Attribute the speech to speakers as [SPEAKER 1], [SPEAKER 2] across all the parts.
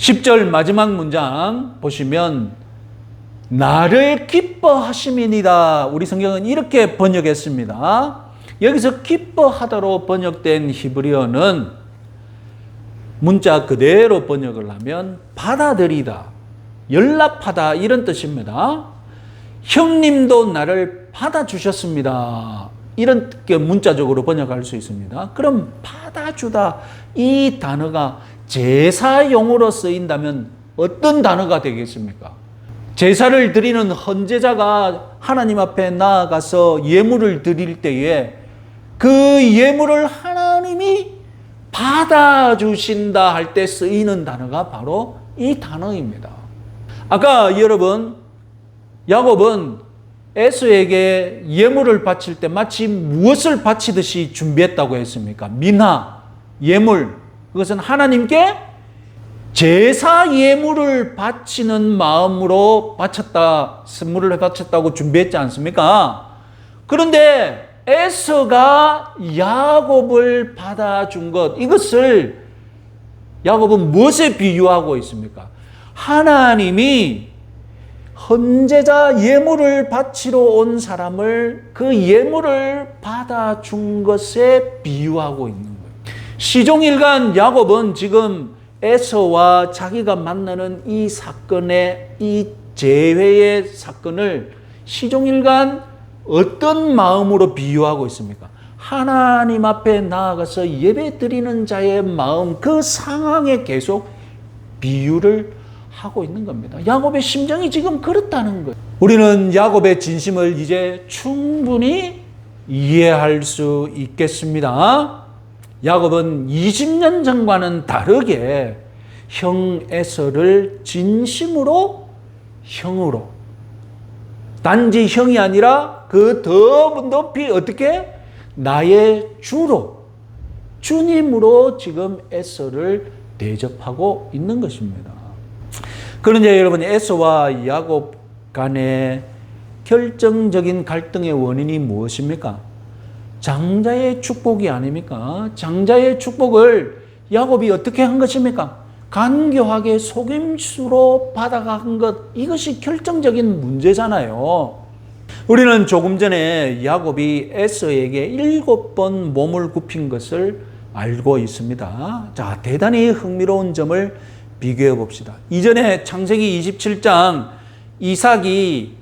[SPEAKER 1] 10절 마지막 문장 보시면 나를 기뻐하심이니이다. 우리 성경은 이렇게 번역했습니다. 여기서 기뻐하다로 번역된 히브리어는 문자 그대로 번역을 하면 받아들이다, 연락하다 이런 뜻입니다. 형님도 나를 받아주셨습니다. 이런 문자적으로 번역할 수 있습니다. 그럼 받아주다 이 단어가 제사용으로 쓰인다면 어떤 단어가 되겠습니까? 제사를 드리는 헌제자가 하나님 앞에 나아가서 예물을 드릴 때에 그 예물을 하나님이 받아주신다 할 때 쓰이는 단어가 바로 이 단어입니다. 아까 여러분, 야곱은 에서에게 예물을 바칠 때 마치 무엇을 바치듯이 준비했다고 했습니까? 민화, 예물, 그것은 하나님께 제사 예물을 바치는 마음으로 바쳤다, 선물을 바쳤다고 준비했지 않습니까? 그런데 에서가 야곱을 받아준 것, 이것을 야곱은 무엇에 비유하고 있습니까? 하나님이 헌제자 예물을 바치러 온 사람을 그 예물을 받아준 것에 비유하고 있는 거예요. 시종일관 야곱은 지금 에서와 자기가 만나는 이 사건의, 이 재회의 사건을 시종일관 어떤 마음으로 비유하고 있습니까? 하나님 앞에 나아가서 예배 드리는 자의 마음, 그 상황에 계속 비유를 하고 있는 겁니다. 야곱의 심정이 지금 그렇다는 거예요. 우리는 야곱의 진심을 이제 충분히 이해할 수 있겠습니다. 야곱은 20년 전과는 다르게 형 에서를 진심으로 형으로, 단지 형이 아니라 그 더 높이 어떻게? 나의 주로, 주님으로 지금 에서를 대접하고 있는 것입니다. 그런데 여러분, 에서와 야곱 간의 결정적인 갈등의 원인이 무엇입니까? 장자의 축복이 아닙니까? 장자의 축복을 야곱이 어떻게 한 것입니까? 간교하게 속임수로 받아간 것, 이것이 결정적인 문제잖아요. 우리는 조금 전에 야곱이 에서에게 7번 몸을 굽힌 것을 알고 있습니다. 자, 대단히 흥미로운 점을 비교해 봅시다. 이전에 창세기 27장 이삭이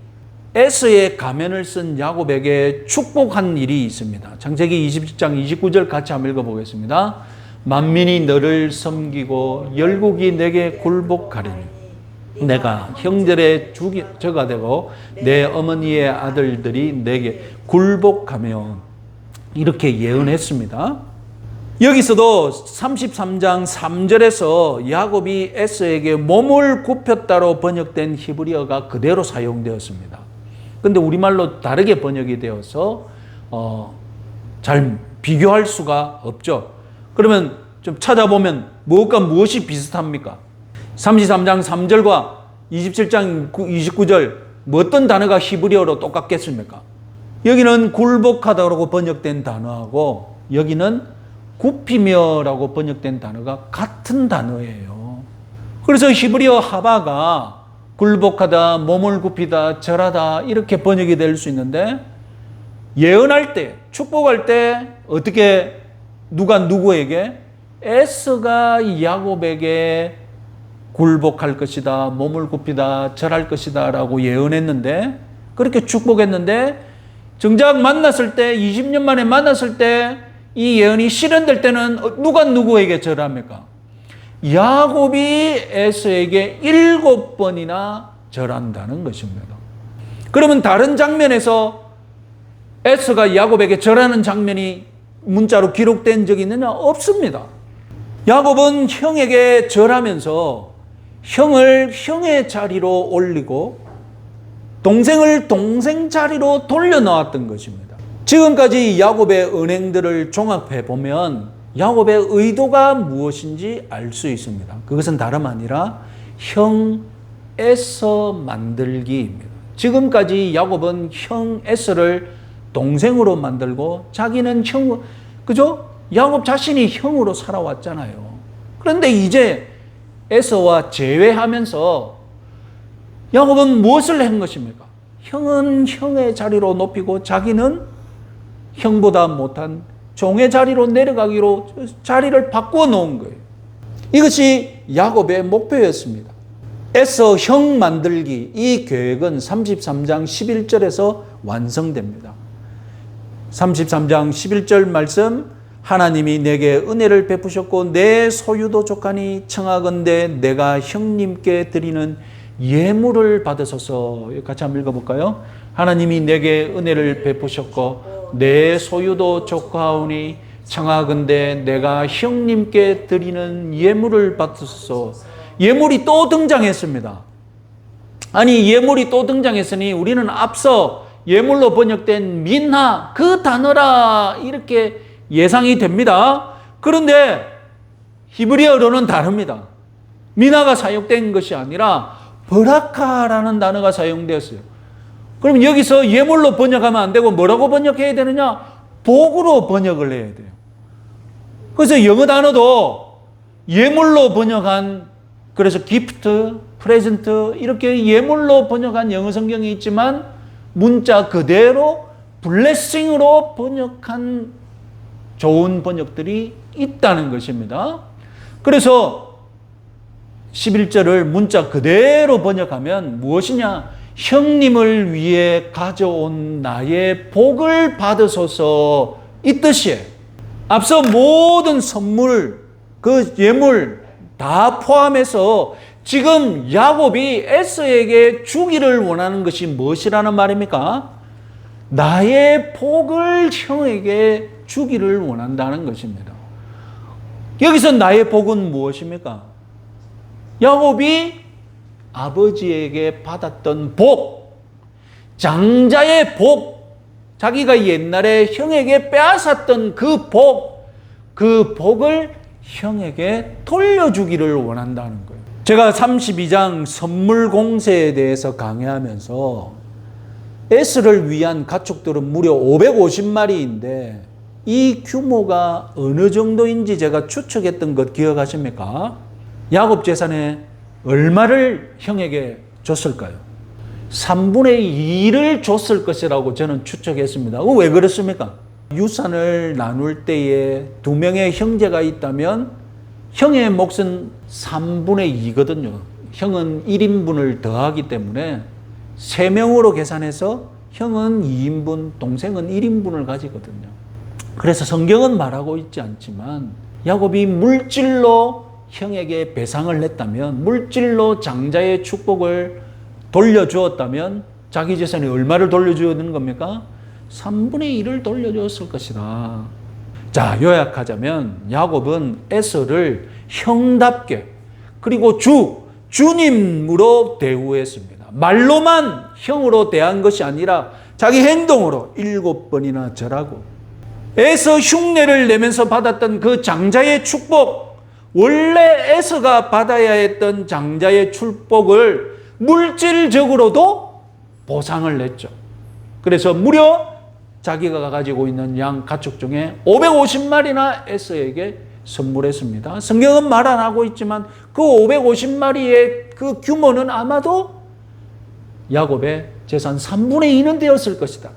[SPEAKER 1] 에서의 가면을 쓴 야곱에게 축복한 일이 있습니다. 창세기 27장 29절 같이 한번 읽어보겠습니다. 만민이 너를 섬기고 열국이 내게 굴복하리니 내가 형들의 저가 되고 내 어머니의 아들들이 내게 굴복하며, 이렇게 예언했습니다. 여기서도 33장 3절에서 야곱이 에서에게 몸을 굽혔다로 번역된 히브리어가 그대로 사용되었습니다. 그런데 우리말로 다르게 번역이 되어서 잘 비교할 수가 없죠. 그러면 좀 찾아보면 무엇과 무엇이 비슷합니까? 33장 3절과 27장 29절 어떤 단어가 히브리어로 똑같겠습니까? 여기는 굴복하다라고 번역된 단어하고 여기는 굽히며라고 번역된 단어가 같은 단어예요. 그래서 히브리어 하바가 굴복하다, 몸을 굽히다, 절하다 이렇게 번역이 될 수 있는데, 예언할 때, 축복할 때 어떻게, 누가 누구에게? 에서가 야곱에게 굴복할 것이다, 몸을 굽히다, 절할 것이다 라고 예언했는데, 그렇게 축복했는데, 정작 만났을 때, 20년 만에 만났을 때 이 예언이 실현될 때는 누가 누구에게 절합니까? 야곱이 에서에게 7번이나 절한다는 것입니다. 그러면 다른 장면에서 에서가 야곱에게 절하는 장면이 문자로 기록된 적이 있느냐? 없습니다. 야곱은 형에게 절하면서 형을 형의 자리로 올리고 동생을 동생 자리로 돌려놓았던 것입니다. 지금까지 야곱의 언행들을 종합해 보면 야곱의 의도가 무엇인지 알 수 있습니다. 그것은 다름 아니라 형 에서 만들기입니다. 지금까지 야곱은 형 에서를 동생으로 만들고 자기는 그죠? 야곱 자신이 형으로 살아왔잖아요. 그런데 이제 에서와 제외하면서 야곱은 무엇을 한 것입니까? 형은 형의 자리로 높이고 자기는 형보다 못한 종의 자리로 내려가기로 자리를 바꾸어 놓은 거예요. 이것이 야곱의 목표였습니다. 에서 형 만들기, 이 계획은 33장 11절에서 완성됩니다. 33장 11절 말씀, 하나님이 내게 은혜를 베푸셨고 내 소유도 족하니 청하건대 내가 형님께 드리는 예물을 받으소서. 같이 한번 읽어볼까요? 하나님이 내게 은혜를 베푸셨고 내 소유도 족하오니 청하건대 내가 형님께 드리는 예물을 받으소서. 예물이 또 등장했습니다. 아니, 예물이 또 등장했으니 우리는 앞서 예물로 번역된 민하, 그 단어라 이렇게 예상이 됩니다. 그런데 히브리어로는 다릅니다. 민하가 사용된 것이 아니라 버라카라는 단어가 사용되었어요. 그럼 여기서 예물로 번역하면 안 되고 뭐라고 번역해야 되느냐? 복으로 번역을 해야 돼요. 그래서 영어 단어도 예물로 번역한, 그래서 기프트, 프레젠트 이렇게 예물로 번역한 영어 성경이 있지만 문자 그대로 블레싱으로 번역한 좋은 번역들이 있다는 것입니다. 그래서 11절을 문자 그대로 번역하면 무엇이냐? 형님을 위해 가져온 나의 복을 받으소서, 이 뜻이에요. 앞서 모든 선물, 그 예물 다 포함해서 지금 야곱이 에서에게 주기를 원하는 것이 무엇이라는 말입니까? 나의 복을 형에게 주기를 원한다는 것입니다. 여기서 나의 복은 무엇입니까? 야곱이 아버지에게 받았던 복, 장자의 복, 자기가 옛날에 형에게 빼앗았던 그 복, 그 복을 형에게 돌려주기를 원한다는 거예요. 제가 32장 선물 공세에 대해서 강의하면서 에스를 위한 가축들은 무려 550마리인데 이 규모가 어느 정도인지 제가 추측했던 것 기억하십니까? 야곱 재산에 얼마를 형에게 줬을까요? 3분의 2를 줬을 것이라고 저는 추측했습니다. 왜 그렇습니까? 유산을 나눌 때에 두 명의 형제가 있다면 형의 몫은 3분의 2거든요. 형은 1인분을 더하기 때문에 3명으로 계산해서 형은 2인분, 동생은 1인분을 가지거든요. 그래서 성경은 말하고 있지 않지만 야곱이 물질로 형에게 배상을 했다면, 물질로 장자의 축복을 돌려주었다면 자기 재산이 얼마를 돌려주는 겁니까? 3분의 1을 돌려주었을 것이다. 자, 요약하자면 야곱은 에서를 형답게 그리고 주님으로 대우했습니다. 말로만 형으로 대한 것이 아니라 자기 행동으로 7번이나 절하고 에서 흉내를 내면서 받았던 그 장자의 축복, 원래 에서가 받아야 했던 장자의 축복을 물질적으로도 보상을 했죠. 그래서 무려 자기가 가지고 있는 양 가축 중에 550마리나 에서에게 선물했습니다. 성경은 말 안 하고 있지만 그 550마리의 그 규모는 아마도 야곱의 재산 3분의 2는 되었을 것이다.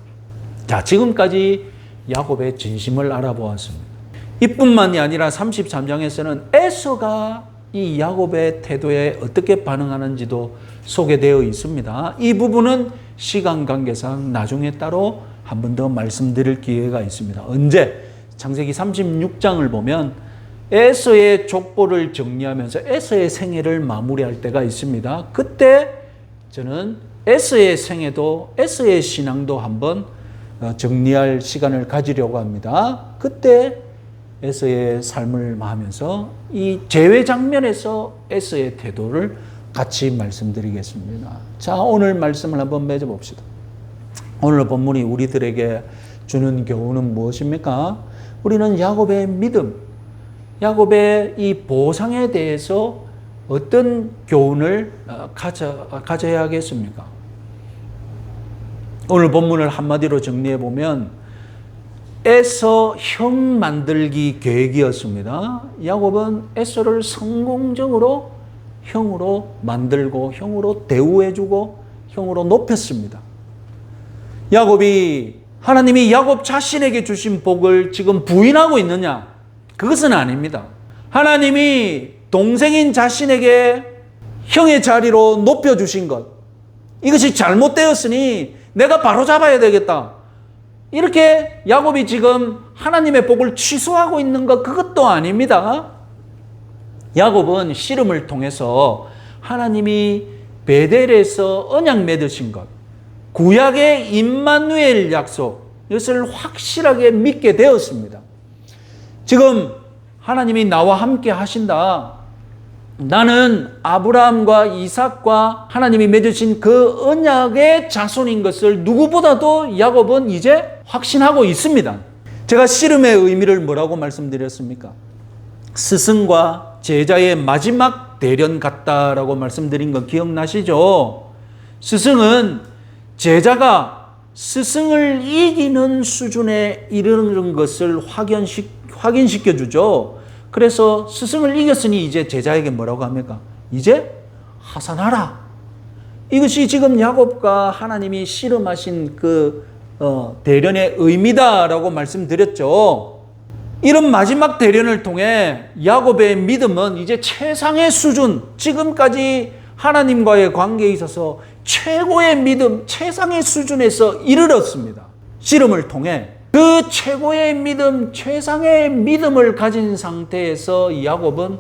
[SPEAKER 1] 자, 지금까지 야곱의 진심을 알아보았습니다. 이뿐만이 아니라 33장에서는 에서가 이 야곱의 태도에 어떻게 반응하는지도 소개되어 있습니다. 이 부분은 시간 관계상 나중에 따로 한 번 더 말씀드릴 기회가 있습니다. 언제? 창세기 36장을 보면 에서의 족보를 정리하면서 에서의 생애를 마무리할 때가 있습니다. 그때 저는 에서의 생애도 에서의 신앙도 한번 정리할 시간을 가지려고 합니다. 그때 에서의 삶을 하면서 이 재회 장면에서 에서의 태도를 같이 말씀드리겠습니다. 자, 오늘 말씀을 한번 맺어봅시다. 오늘 본문이 우리들에게 주는 교훈은 무엇입니까? 우리는 야곱의 믿음, 야곱의 이 보상에 대해서 어떤 교훈을 가져야 하겠습니까? 오늘 본문을 한마디로 정리해 보면 에서 형 만들기 계획이었습니다. 야곱은 에서를 성공적으로 형으로 만들고 형으로 대우해주고 형으로 높였습니다. 야곱이 하나님이 야곱 자신에게 주신 복을 지금 부인하고 있느냐? 그것은 아닙니다. 하나님이 동생인 자신에게 형의 자리로 높여주신 것, 이것이 잘못되었으니 내가 바로잡아야 되겠다. 이렇게 야곱이 지금 하나님의 복을 취소하고 있는 것, 그것도 아닙니다. 야곱은 씨름을 통해서 하나님이 베델에서 언약 맺으신 것, 구약의 임마누엘 약속, 이것을 확실하게 믿게 되었습니다. 지금 하나님이 나와 함께 하신다. 나는 아브라함과 이삭과 하나님이 맺으신 그 언약의 자손인 것을 누구보다도 야곱은 이제 확신하고 있습니다. 제가 씨름의 의미를 뭐라고 말씀드렸습니까? 스승과 제자의 마지막 대련 같다라고 말씀드린 거 기억나시죠? 스승은 제자가 스승을 이기는 수준에 이르는 것을 확인시켜 주죠. 그래서 스승을 이겼으니 이제 제자에게 뭐라고 합니까? 이제 하산하라. 이것이 지금 야곱과 하나님이 씨름하신 그 대련의 의미다라고 말씀드렸죠. 이런 마지막 대련을 통해 야곱의 믿음은 이제 최상의 수준, 지금까지 하나님과의 관계에 있어서 최고의 믿음, 최상의 수준에서 이르렀습니다. 씨름을 통해 그 최고의 믿음, 최상의 믿음을 가진 상태에서 야곱은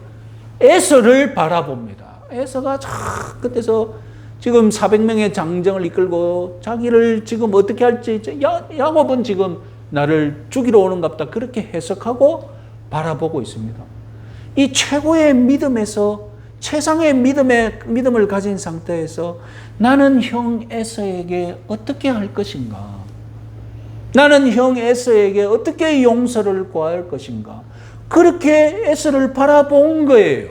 [SPEAKER 1] 에서를 바라봅니다. 에서가 저 끝에서 지금 400명의 장정을 이끌고 자기를 지금 어떻게 할지, 야곱은 지금 나를 죽이러 오는갑다, 그렇게 해석하고 바라보고 있습니다. 이 최고의 믿음에서, 최상의 믿음을 가진 상태에서 나는 형 에서에게 어떻게 할 것인가? 나는 형 에서에게 어떻게 용서를 구할 것인가? 그렇게 에서를 바라본 거예요.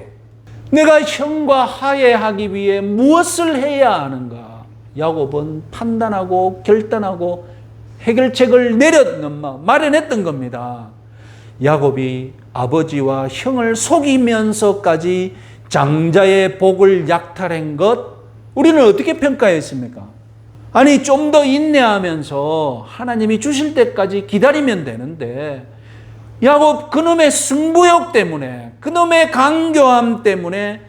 [SPEAKER 1] 내가 형과 화해하기 위해 무엇을 해야 하는가? 야곱은 판단하고 결단하고 해결책을 마련했던 겁니다. 야곱이 아버지와 형을 속이면서까지 장자의 복을 약탈한 것, 우리는 어떻게 평가했습니까? 아니, 좀 더 인내하면서 하나님이 주실 때까지 기다리면 되는데, 야곱 그놈의 승부욕 때문에, 그놈의 강교함 때문에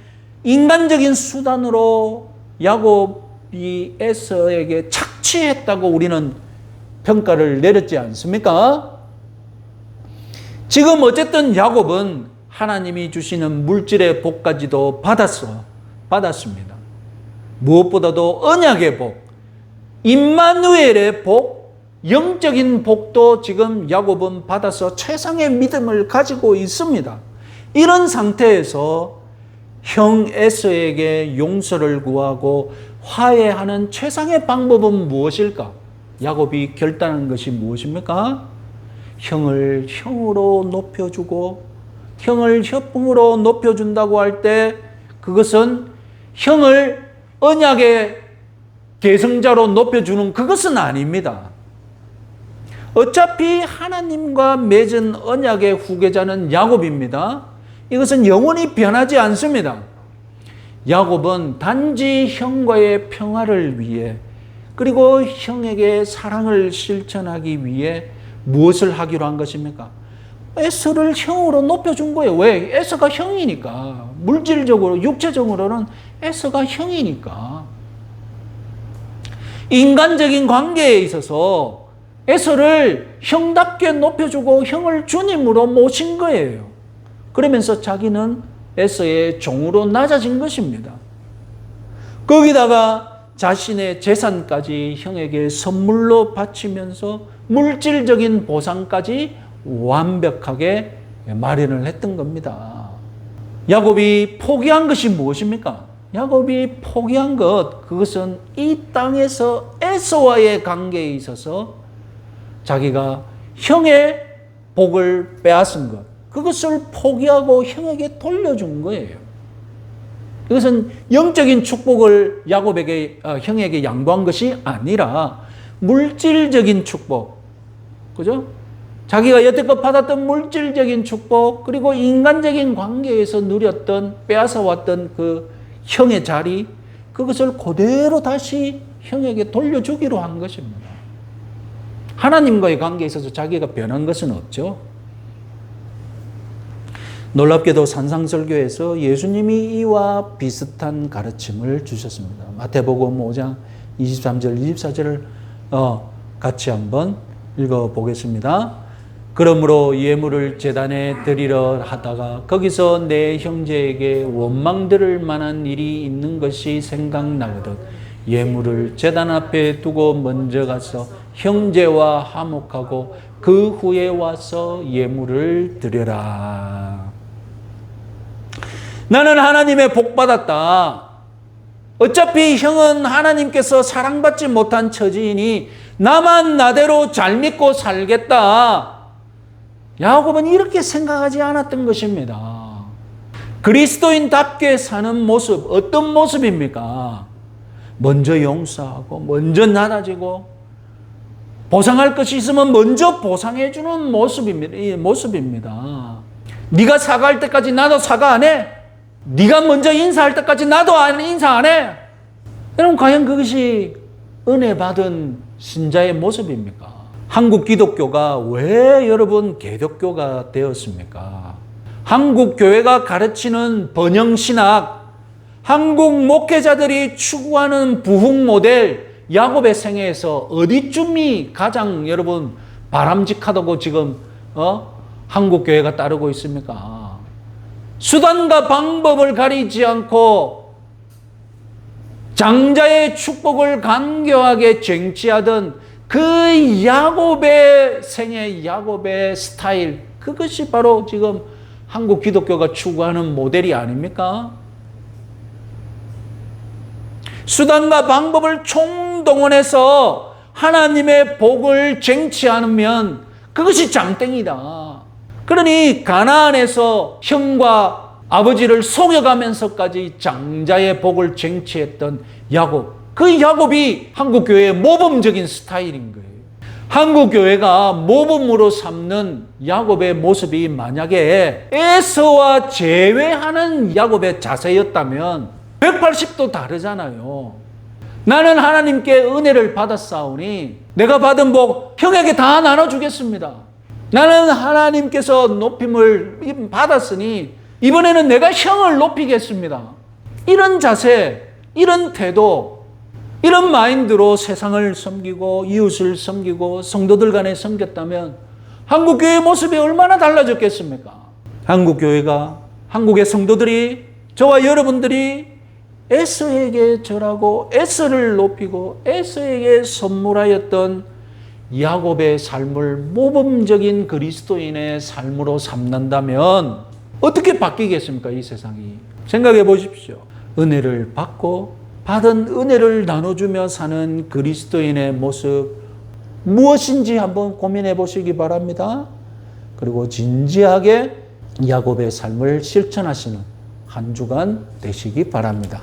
[SPEAKER 1] 인간적인 수단으로 야곱이 에서에게 착취했다고 우리는 평가를 내렸지 않습니까? 지금 어쨌든 야곱은 하나님이 주시는 물질의 복까지도 받았습니다. 무엇보다도 언약의 복, 임마누엘의 복, 영적인 복도 지금 야곱은 받아서 최상의 믿음을 가지고 있습니다. 이런 상태에서 형 에서에게 용서를 구하고 화해하는 최상의 방법은 무엇일까? 야곱이 결단한 것이 무엇입니까? 형을 형으로 높여주고, 형을 형으로 높여준다고 할 때 그것은 형을 언약의 계승자로 높여주는 그것은 아닙니다. 어차피 하나님과 맺은 언약의 후계자는 야곱입니다. 이것은 영원히 변하지 않습니다. 야곱은 단지 형과의 평화를 위해, 그리고 형에게 사랑을 실천하기 위해 무엇을 하기로 한 것입니까? 에서를 형으로 높여준 거예요. 왜? 에서가 형이니까. 물질적으로, 육체적으로는 에서가 형이니까. 인간적인 관계에 있어서 에서를 형답게 높여주고 형을 주님으로 모신 거예요. 그러면서 자기는 에서의 종으로 낮아진 것입니다. 거기다가 자신의 재산까지 형에게 선물로 바치면서 물질적인 보상까지 완벽하게 마련을 했던 겁니다. 야곱이 포기한 것이 무엇입니까? 야곱이 포기한 것, 그것은 이 땅에서 에서와의 관계에 있어서 자기가 형의 복을 빼앗은 것, 그것을 포기하고 형에게 돌려준 거예요. 이것은 영적인 축복을 형에게 양보한 것이 아니라 물질적인 축복, 그죠? 자기가 여태껏 받았던 물질적인 축복, 그리고 인간적인 관계에서 누렸던, 빼앗아왔던 그 형의 자리, 그것을 그대로 다시 형에게 돌려주기로 한 것입니다. 하나님과의 관계에 있어서 자기가 변한 것은 없죠. 놀랍게도 산상설교에서 예수님이 이와 비슷한 가르침을 주셨습니다. 마태복음 5장 23절, 24절을 같이 한번 읽어보겠습니다. 그러므로 예물을 제단에 드리려 하다가 거기서 내 형제에게 원망 들을 만한 일이 있는 것이 생각나거든 예물을 제단 앞에 두고 먼저 가서 형제와 화목하고 그 후에 와서 예물을 드려라. 나는 하나님의 복 받았다. 어차피 형은 하나님께서 사랑받지 못한 처지이니 나만 나대로 잘 믿고 살겠다. 야곱은 이렇게 생각하지 않았던 것입니다. 그리스도인답게 사는 모습, 어떤 모습입니까? 먼저 용서하고, 먼저 나눠지고, 보상할 것이 있으면 먼저 보상해 주는 모습입니다. 네가 사과할 때까지 나도 사과 안 해? 네가 먼저 인사할 때까지 나도 인사 안 해? 여러분, 과연 그것이 은혜 받은 신자의 모습입니까? 한국 기독교가 왜 여러분 개독교가 되었습니까? 한국 교회가 가르치는 번영신학, 한국 목회자들이 추구하는 부흥 모델, 야곱의 생애에서 어디쯤이 가장 여러분 바람직하다고 지금 한국 교회가 따르고 있습니까? 수단과 방법을 가리지 않고 장자의 축복을 간교하게 쟁취하던 그 야곱의 생애, 야곱의 스타일, 그것이 바로 지금 한국 기독교가 추구하는 모델이 아닙니까? 수단과 방법을 총동원해서 하나님의 복을 쟁취하면 그것이 장땡이다. 그러니 가나안에서 형과 아버지를 속여가면서까지 장자의 복을 쟁취했던 야곱, 그 야곱이 한국교회의 모범적인 스타일인 거예요. 한국교회가 모범으로 삼는 야곱의 모습이 만약에 에서와 제외하는 야곱의 자세였다면 180도 다르잖아요. 나는 하나님께 은혜를 받았사오니 내가 받은 복 형에게 다 나눠주겠습니다. 나는 하나님께서 높임을 받았으니 이번에는 내가 형을 높이겠습니다. 이런 자세, 이런 태도, 이런 마인드로 세상을 섬기고 이웃을 섬기고 성도들 간에 섬겼다면 한국교회의 모습이 얼마나 달라졌겠습니까? 한국교회가, 한국의 성도들이, 저와 여러분들이 에서에게 절하고 에서를 높이고 에서에게 선물하였던 야곱의 삶을 모범적인 그리스도인의 삶으로 삼는다면 어떻게 바뀌겠습니까? 이 세상이. 생각해 보십시오. 은혜를 받고 받은 은혜를 나눠주며 사는 그리스도인의 모습 무엇인지 한번 고민해 보시기 바랍니다. 그리고 진지하게 야곱의 삶을 실천하시는 한 주간 되시기 바랍니다.